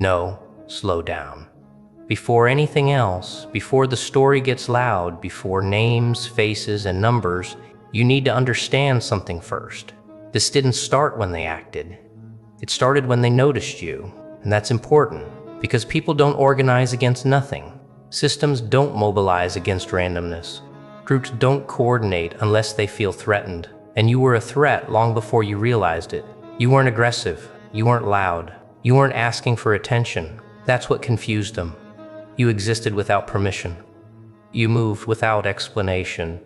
No, slow down. Before anything else, before the story gets loud, before names, faces, and numbers, you need to understand something first. This didn't start when they acted. It started when they noticed you, and that's important, because people don't organize against nothing. Systems don't mobilize against randomness. Groups don't coordinate unless they feel threatened, and you were a threat long before you realized it. You weren't aggressive, you weren't loud, you weren't asking for attention. That's what confused them. You existed without permission. You moved without explanation.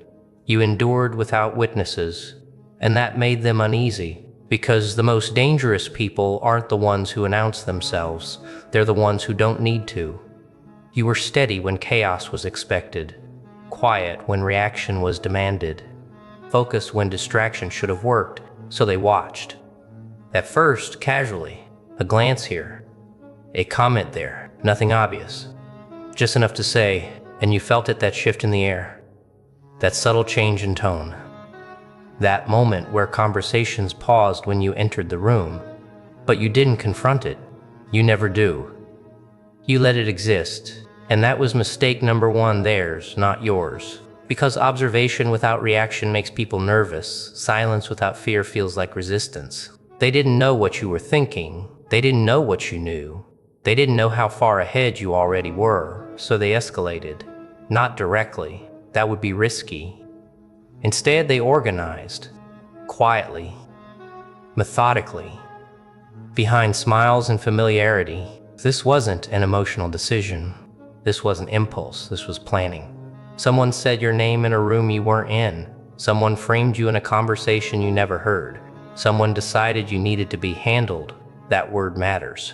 You endured without witnesses, and that made them uneasy, because the most dangerous people aren't the ones who announce themselves, they're the ones who don't need to. You were steady when chaos was expected, quiet when reaction was demanded, focused when distraction should have worked, so they watched. At first, casually, a glance here, a comment there, nothing obvious, just enough to say, and you felt it, that shift in the air, that subtle change in tone. That moment where conversations paused when you entered the room, but you didn't confront it. You never do. You let it exist, and that was mistake number one, theirs, not yours. Because observation without reaction makes people nervous, silence without fear feels like resistance. They didn't know what you were thinking, they didn't know what you knew, they didn't know how far ahead you already were, so they escalated. Not directly, that would be risky. Instead, they organized, quietly, methodically, behind smiles and familiarity. This wasn't an emotional decision. This was an impulse. This was planning. Someone said your name in a room you weren't in. Someone framed you in a conversation you never heard. Someone decided you needed to be handled. That word matters.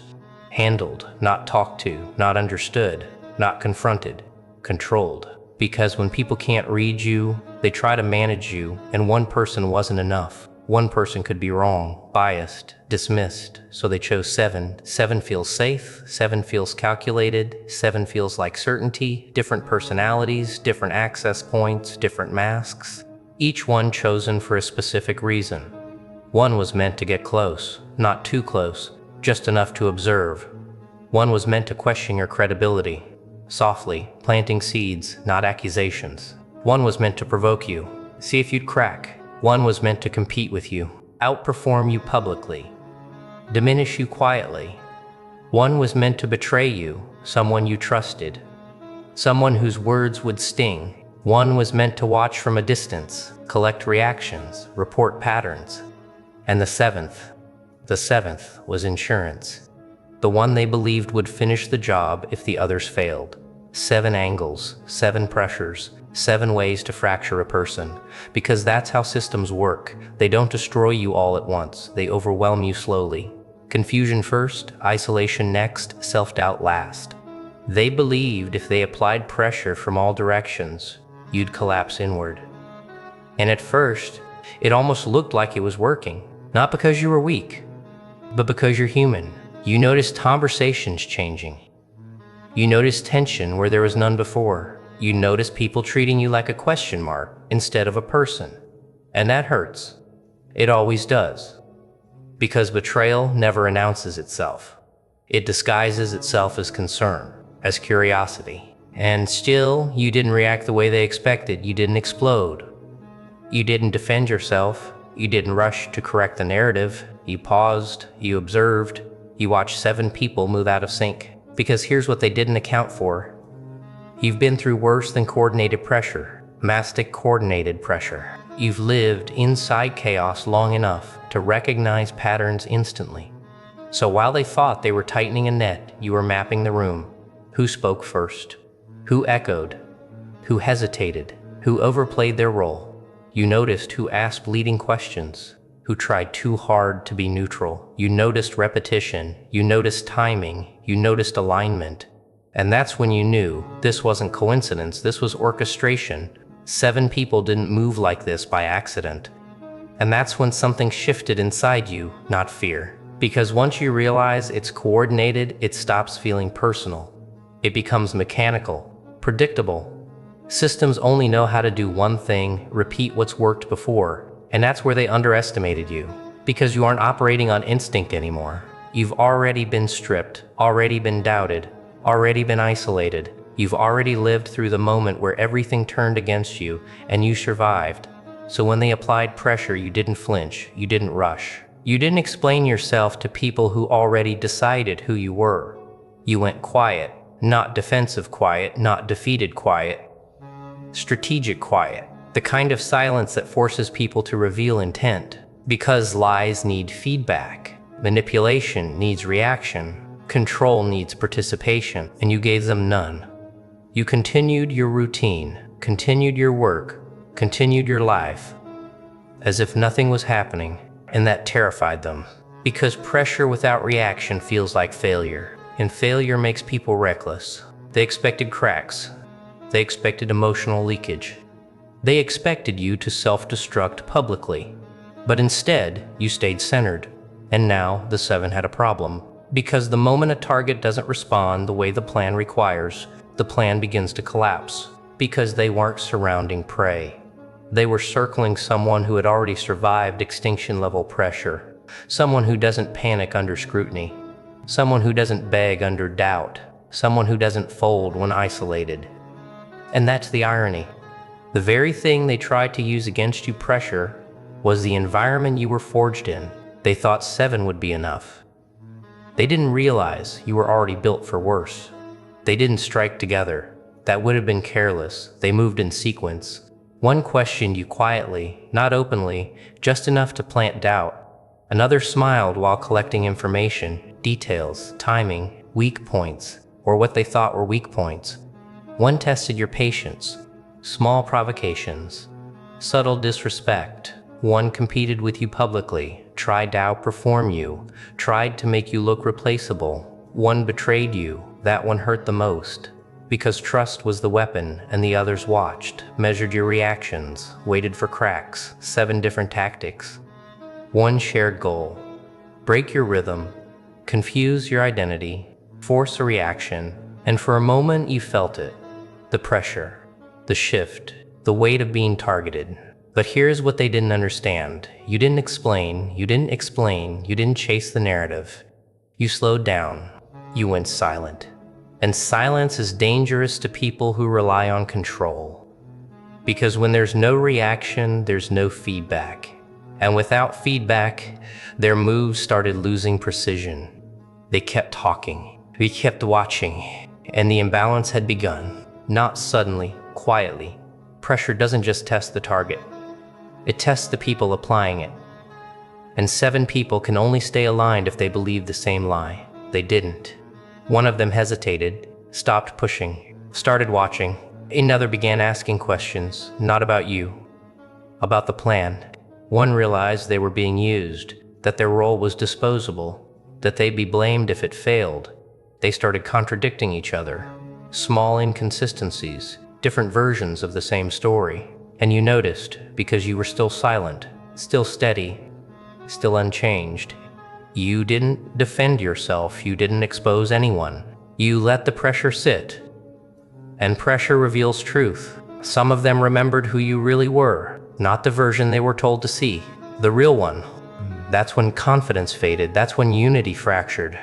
Handled, not talked to, not understood, not confronted, controlled. Because when people can't read you, they try to manage you, and one person wasn't enough. One person could be wrong, biased, dismissed, so they chose 7. 7 feels safe, 7 feels calculated, 7 feels like certainty, different personalities, different access points, different masks, each one chosen for a specific reason. One was meant to get close, not too close, just enough to observe. One was meant to question your credibility, softly, planting seeds, not accusations. One was meant to provoke you, see if you'd crack. One was meant to compete with you, outperform you publicly, diminish you quietly. One was meant to betray you, someone you trusted, someone whose words would sting. One was meant to watch from a distance, collect reactions, report patterns. And the seventh was insurance. The one they believed would finish the job if the others failed. 7 angles, 7 pressures, 7 ways to fracture a person. Because that's how systems work. They don't destroy you all at once. They overwhelm you slowly. Confusion first, isolation next, self-doubt last. They believed if they applied pressure from all directions, you'd collapse inward. And at first, it almost looked like it was working. Not because you were weak, but because you're human. You noticed conversations changing. You noticed tension where there was none before. You noticed people treating you like a question mark instead of a person. And that hurts. It always does. Because betrayal never announces itself. It disguises itself as concern, as curiosity. And still, you didn't react the way they expected. You didn't explode. You didn't defend yourself. You didn't rush to correct the narrative. You paused. You observed. You watched 7 people move out of sync. Because here's what they didn't account for. You've been through worse than coordinated pressure, mastic coordinated pressure. You've lived inside chaos long enough to recognize patterns instantly. So while they thought they were tightening a net, you were mapping the room. Who spoke first? Who echoed? Who hesitated? Who overplayed their role? You noticed who asked leading questions, who tried too hard to be neutral. You noticed repetition, you noticed timing, you noticed alignment. And that's when you knew this wasn't coincidence, this was orchestration. 7 people didn't move like this by accident. And that's when something shifted inside you, not fear. Because once you realize it's coordinated, it stops feeling personal. It becomes mechanical, predictable. Systems only know how to do one thing, repeat what's worked before. And that's where they underestimated you. Because you aren't operating on instinct anymore. You've already been stripped, already been doubted, already been isolated. You've already lived through the moment where everything turned against you and you survived. So when they applied pressure, you didn't flinch, you didn't rush. You didn't explain yourself to people who already decided who you were. You went quiet, not defensive quiet, not defeated quiet. Strategic quiet, the kind of silence that forces people to reveal intent. Because lies need feedback, manipulation needs reaction, control needs participation, and you gave them none. You continued your routine, continued your work, continued your life, as if nothing was happening, and that terrified them. Because pressure without reaction feels like failure, and failure makes people reckless. They expected cracks. They expected emotional leakage. They expected you to self-destruct publicly. But instead, you stayed centered. And now, the 7 had a problem. Because the moment a target doesn't respond the way the plan requires, the plan begins to collapse. Because they weren't surrounding prey. They were circling someone who had already survived extinction-level pressure. Someone who doesn't panic under scrutiny. Someone who doesn't beg under doubt. Someone who doesn't fold when isolated. And that's the irony. The very thing they tried to use against you, pressure, was the environment you were forged in. They thought 7 would be enough. They didn't realize you were already built for worse. They didn't strike together. That would have been careless. They moved in sequence. One questioned you quietly, not openly, just enough to plant doubt. Another smiled while collecting information, details, timing, weak points, or what they thought were weak points. One tested your patience, small provocations, subtle disrespect. One competed with you publicly, tried to outperform you, tried to make you look replaceable. One betrayed you, that one hurt the most. Because trust was the weapon and the others watched, measured your reactions, waited for cracks, 7 different tactics. One shared goal: break your rhythm, confuse your identity, force a reaction, and for a moment you felt it. The pressure, the shift, the weight of being targeted. But here's what they didn't understand. You didn't explain, you didn't chase the narrative. You slowed down, you went silent. And silence is dangerous to people who rely on control. Because when there's no reaction, there's no feedback. And without feedback, their moves started losing precision. They kept talking, we kept watching, and the imbalance had begun. Not suddenly, quietly. Pressure doesn't just test the target. It tests the people applying it. And 7 people can only stay aligned if they believe the same lie. They didn't. One of them hesitated, stopped pushing, started watching. Another began asking questions, not about you, about the plan. One realized they were being used, that their role was disposable, that they'd be blamed if it failed. They started contradicting each other. Small inconsistencies, different versions of the same story. And you noticed, because you were still silent, still steady, still unchanged. You didn't defend yourself, you didn't expose anyone. You let the pressure sit. And pressure reveals truth. Some of them remembered who you really were, not the version they were told to see, the real one. That's when confidence faded, that's when unity fractured.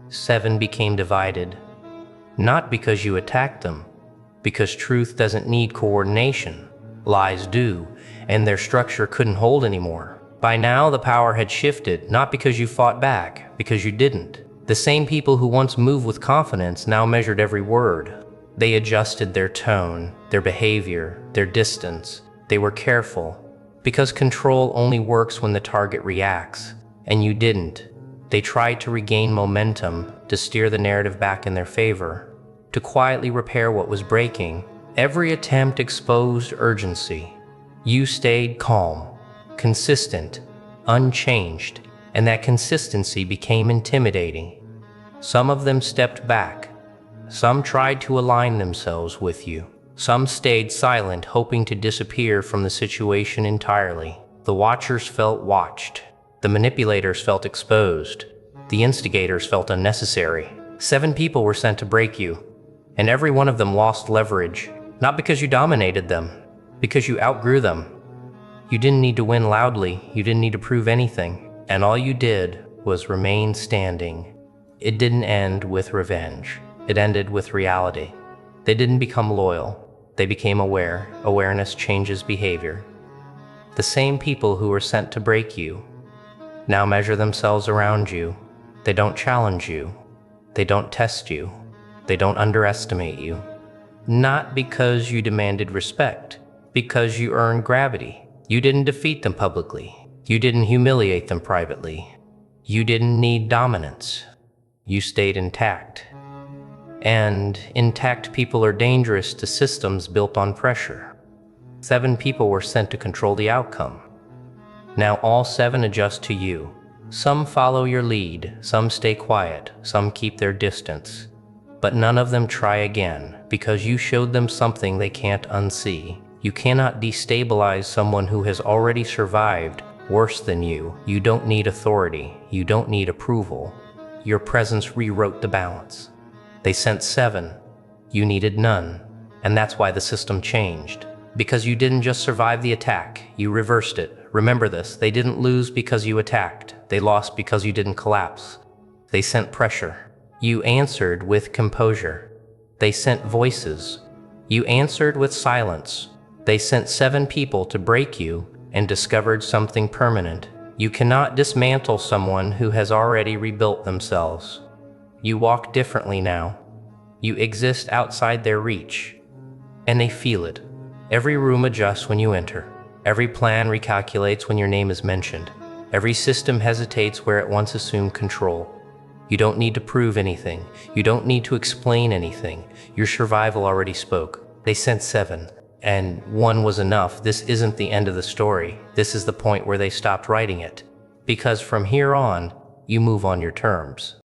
7 became divided. Not because you attacked them, because truth doesn't need coordination. Lies do, and their structure couldn't hold anymore. By now, the power had shifted, not because you fought back, because you didn't. The same people who once moved with confidence now measured every word. They adjusted their tone, their behavior, their distance. They were careful, because control only works when the target reacts, and you didn't. They tried to regain momentum, to steer the narrative back in their favor, to quietly repair what was breaking. Every attempt exposed urgency. You stayed calm, consistent, unchanged, and that consistency became intimidating. Some of them stepped back. Some tried to align themselves with you. Some stayed silent, hoping to disappear from the situation entirely. The watchers felt watched. The manipulators felt exposed. The instigators felt unnecessary. 7 people were sent to break you, and every one of them lost leverage. Not because you dominated them, because you outgrew them. You didn't need to win loudly, you didn't need to prove anything, and all you did was remain standing. It didn't end with revenge. It ended with reality. They didn't become loyal. They became aware. Awareness changes behavior. The same people who were sent to break you now measure themselves around you. They don't challenge you. They don't test you. They don't underestimate you. Not because you demanded respect, because you earned gravity. You didn't defeat them publicly. You didn't humiliate them privately. You didn't need dominance. You stayed intact. And intact people are dangerous to systems built on pressure. 7 people were sent to control the outcome. Now all 7 adjust to you. Some follow your lead, some stay quiet, some keep their distance. But none of them try again, because you showed them something they can't unsee. You cannot destabilize someone who has already survived worse than you. You don't need authority. You don't need approval. Your presence rewrote the balance. They sent 7. You needed none. And that's why the system changed. Because you didn't just survive the attack, you reversed it. Remember this, they didn't lose because you attacked. They lost because you didn't collapse. They sent pressure. You answered with composure. They sent voices. You answered with silence. They sent 7 people to break you and discovered something permanent. You cannot dismantle someone who has already rebuilt themselves. You walk differently now. You exist outside their reach. And they feel it. Every room adjusts when you enter. Every plan recalculates when your name is mentioned. Every system hesitates where it once assumed control. You don't need to prove anything. You don't need to explain anything. Your survival already spoke. They sent 7, and 1 was enough. This isn't the end of the story. This is the point where they stopped writing it. Because from here on, you move on your terms.